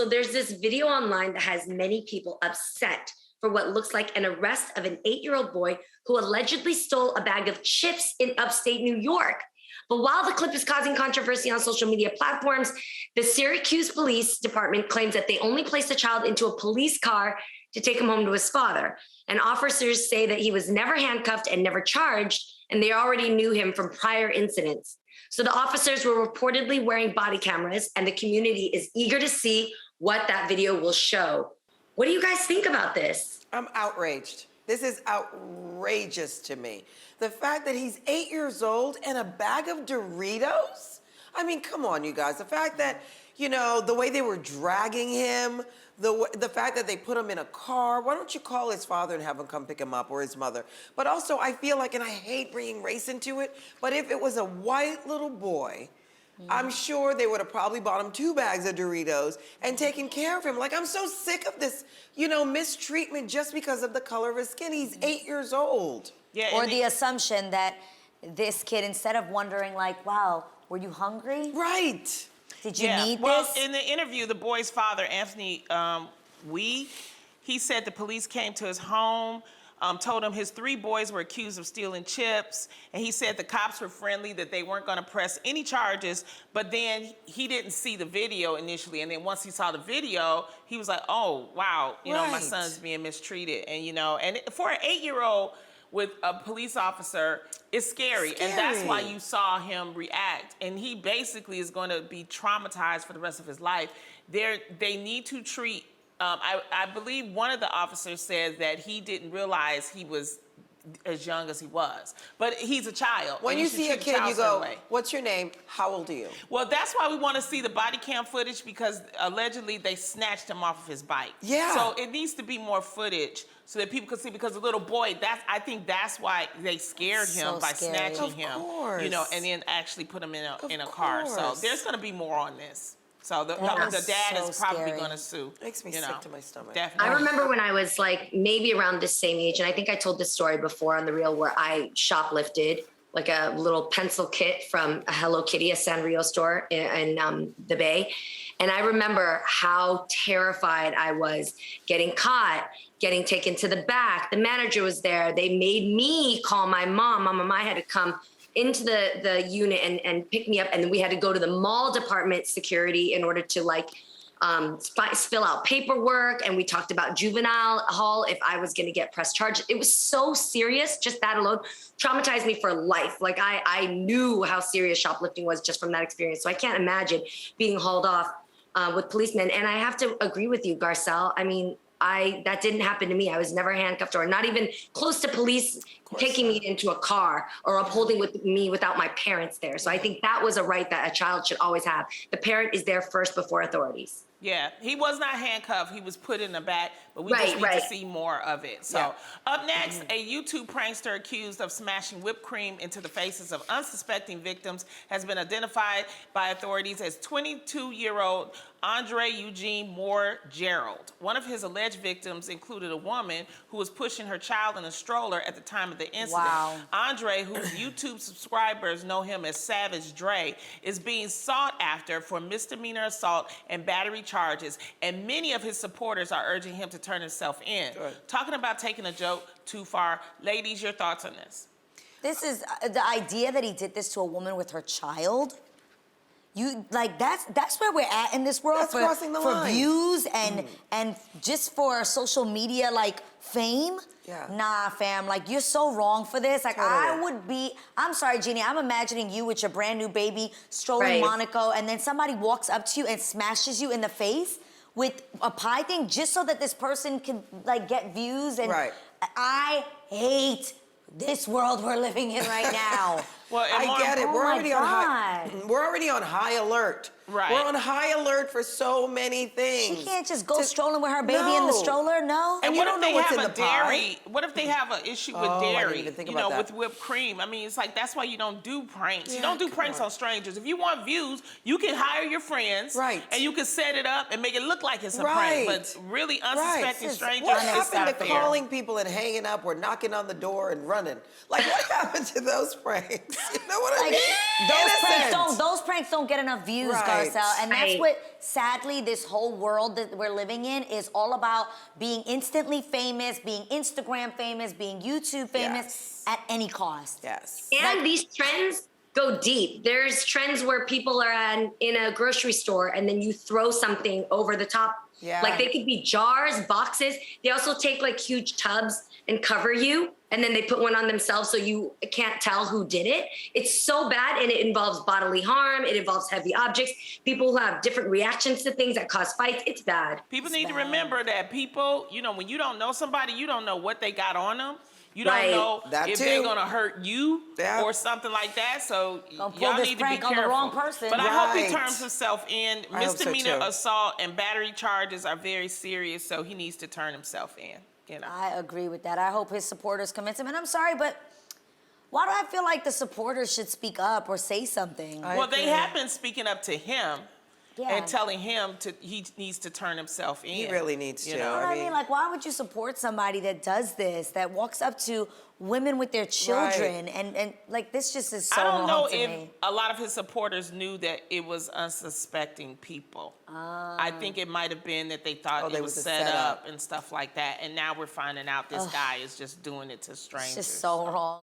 So there's this video online that has many people upset for what looks like an arrest of an 8-year-old boy who allegedly stole a bag of chips in upstate New York. But while the clip is causing controversy on social media platforms, the Syracuse Police Department claims that they only placed the child into a police car to take him home to his father. And officers say that he was never handcuffed and never charged, and they already knew him from prior incidents. So the officers were reportedly wearing body cameras, and the community is eager to see what that video will show. What do you guys think about this? I'm outraged. This is outrageous to me. The fact that he's 8 years old and a bag of Doritos? I mean, come on, you guys. The fact that, you know, the way they were dragging him, the fact that they put him in a car. Why don't you call his father and have him come pick him up, or his mother? But also, I feel like, and I hate bringing race into it, but if it was a white little boy, I'm sure they would have probably bought him 2 bags of Doritos and taken care of him. Like, I'm so sick of this, you know, mistreatment just because of the color of his skin. He's 8 years old. Yeah, or the assumption that this kid, instead of wondering like, wow, were you hungry? Right. Did you need well, this? In the interview, the boy's father, Anthony he said the police came to his home, told him his 3 boys were accused of stealing chips, and he said the cops were friendly, that they weren't going to press any charges, but then he didn't see the video initially, and then once he saw the video, he was like, oh, wow, you know, my son's being mistreated, and, you know, and for an 8-year-old with a police officer, it's scary, and that's why you saw him react, and he basically is going to be traumatized for the rest of his life. They need to treat, I believe one of the officers said that he didn't realize he was as young as he was, but he's a child. When you see a kid, you go, what's your name? How old are you? Well, that's why we want to see the body cam footage, because allegedly they snatched him off of his bike. Yeah. So it needs to be more footage so that people can see, because the little boy, I think that's why they scared him by snatching him. Of course. You know, and then actually put him in a car. So there's going to be more on this. So the dad is probably going to sue. Makes me sick to my stomach. Definitely. I remember when I was like maybe around this same age, and I think I told this story before on The Real, where I shoplifted like a little pencil kit from a Hello Kitty, a Sanrio store in the Bay. And I remember how terrified I was getting caught, getting taken to the back. The manager was there. They made me call my mom. I had to come into the unit and pick me up, and then we had to go to the mall department security in order to like fill out paperwork, and we talked about juvenile hall if I was going to get pressed charges. It was so serious. Just that alone traumatized me for life. Like I knew how serious shoplifting was just from that experience. So I can't imagine being hauled off with policemen. And I have to agree with you, Garcelle. I mean, that didn't happen to me. I was never handcuffed or not even close to police taking me into a car or upholding with me without my parents there. So I think that was a right that a child should always have. The parent is there first before authorities. Yeah, he was not handcuffed. He was put in the back, but we just need to see more of it. So up next, a YouTube prankster accused of smashing whipped cream into the faces of unsuspecting victims has been identified by authorities as 22-year-old Andre Eugene Moore Gerald. One of his alleged victims included a woman who was pushing her child in a stroller at the time of the incident. Wow. Andre, whose YouTube subscribers know him as Savage Dre, is being sought after for misdemeanor assault and battery charges, and many of his supporters are urging him to turn himself in. Talking about taking a joke too far. Ladies, your thoughts on this? This is the idea that he did this to a woman with her child. You like that's where we're at in this world. That's crossing the line. Views and just for social media like fame. Yeah. Nah, fam, like you're so wrong for this. Like I'm sorry, Jeannie, I'm imagining you with your brand new baby strolling Monaco, and then somebody walks up to you and smashes you in the face with a pie thing just so that this person can like get views. And I hate this world we're living in right now. Well, I get it. We're already on high alert. Right. We're on high alert for so many things. She can't just go strolling with her baby in the stroller, no? And you don't know what's in the dairy? What if they have an issue with dairy? I didn't even think about that. With whipped cream. I mean, it's like that's why you don't do pranks. You don't do pranks on strangers. If you want views, you can hire your friends, and you can set it up and make it look like it's a prank. But really unsuspecting strangers, what it's happened not to fair. calling people and hanging up or knocking on the door and running? Like, what happened to those pranks? You know what I Like, mean? those pranks don't get enough views, Right. Garcelle. And that's Right. what, sadly, this whole world that we're living in is all about being instantly famous, being Instagram famous, being YouTube famous Yes. at any cost. Yes. And these trends go deep. There's trends where people are in a grocery store and then you throw something over the top. Yeah. Like they could be jars, boxes. They also take like huge tubs and cover you, and then they put one on themselves so you can't tell who did it. It's so bad, and it involves bodily harm. It involves heavy objects. People who have different reactions to things that cause fights. It's bad. People need to remember that people, you know, when you don't know somebody, you don't know what they got on them. You don't Right. know That if too. they're gonna hurt you Yeah. or something like that. So Don't pull y'all this need to be prank on careful. the wrong person. But I hope he Right. turns himself in. I hope so, Misdemeanor too. assault and battery charges are very serious, so he needs to turn himself in. You know. I agree with that. I hope his supporters convince him. And I'm sorry, but why do I feel like the supporters should speak up or say something? Well, they have been speaking up to him Yeah. and telling him he needs to turn himself in. He really needs you to. know? You know what I mean? Like, why would you support somebody that does this, that walks up to women with their children, and like this just is so I don't know wrong to if me. a lot of his supporters knew that it was unsuspecting people. I think it might have been that they thought they it was was a set setup. up and stuff like that. And now we're finding out this guy is just doing it to strangers. It's just so wrong.